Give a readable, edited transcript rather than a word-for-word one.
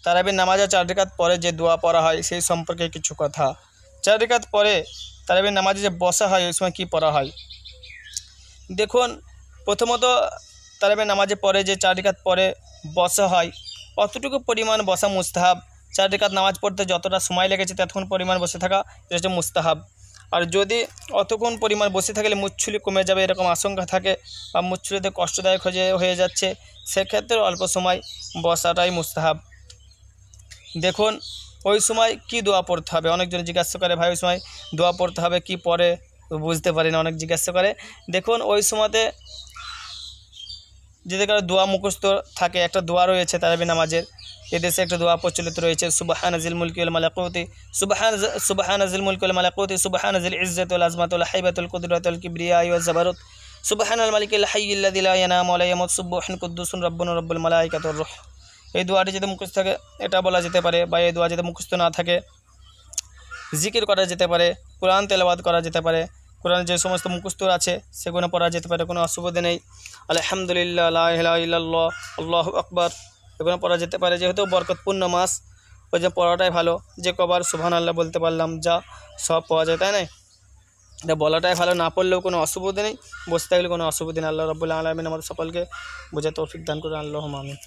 তারাবির নামাজে 4 রাকাত পরে যে দোয়া পড়া হয় সেই সম্পর্কে কিছু কথা। 4 রাকাত পরে তারাবির নামাজে যে বসা হয় ওই সময় কী পড়া হয়। দেখুন, প্রথমত তারাবির নামাজে পরে যে 4 রাকাত পরে বসা হয়, অতটুকু পরিমাণ বসা মুস্তাহাব। 4 রাকাত নামাজ পড়তে যতটা সময় লেগেছে ততক্ষণ পরিমাণ বসে থাকা এটা হচ্ছে মুস্তাহাব। আর যদি অতক্ষণ পরিমাণ বসে থাকলে মুচ্ছুলি কমে যাবে এরকম আশঙ্কা থাকে বা মুচ্ছুলিতে কষ্টদায়ক হয়ে যাচ্ছে, সেক্ষেত্রে অল্প সময় বসাটাই মুস্তাহাব। দেখুন, ওই সময় কি দোয়া পড়তে হবে, অনেকজন জিজ্ঞাসা করে ভাই ওই সময় দোয়া পড়তে হবে কি পরে, বুঝতে পারি না, অনেক জিজ্ঞাসা করে। দেখুন, ওই সময়তে যদি কারো দোয়া মুখস্থ থাকে, একটা দোয়া রয়েছে তারাবি নামাজের, এদেশে একটা দোয়া প্রচলিত রয়েছে, সুবহানাজিল মুলকি ওয়াল মালাকুতি সুবহানাজিল মুলকি ওয়াল মালাকুতি সুবহানাজিল ইজ্জাতি ওয়াল আজমাতি ওয়াল হাইবাতুল কুদরাতি ওয়াল কিবরিয়াই ওয়াজ জাবারুত সুবহানাল মালিকিল হাইয়্যিল্লাযী লা ইয়ানামু ওয়া লা ইয়ামুতু সুবহান কুদ্দুসুন রাব্বুনা রাব্বুল মালাইকাতুর রূহ। এই দোয়াটি যদি মুখস্থ থাকে এটা বলা যেতে পারে, বা এই দোয়া যদি মুখস্থ না থাকে জিকির করা যেতে পারে, কোরআন তেলাওয়াত করা যেতে পারে, কোরআনে যে সমস্ত মুখস্থ আছে সেগুলো পড়া যেতে পারে, কোনো অসুবিধা নেই। আলহামদুলিল্লাহ, লা ইলাহা ইল্লাল্লাহ, আল্লাহু আকবার, এগুলো পড়া যেতে পারে। যেহেতু বরকতপূর্ণ মাস, ওই যে পড়াটাই ভালো। যে কবার সুবহানাল্লাহ বলতে পারলাম যা সব পাওয়া যায়, তাই না? এটা বলাটাই ভালো, না পড়লেও কোনো অসুবিধা নেই, বসতে থাকলে কোনো অসুবিধা নেই। আল্লাহ রাব্বুল আলামিন আমাদের সকলকে বোঝার তৌফিক দান করুন। আল্লাহুম্মা আমিন।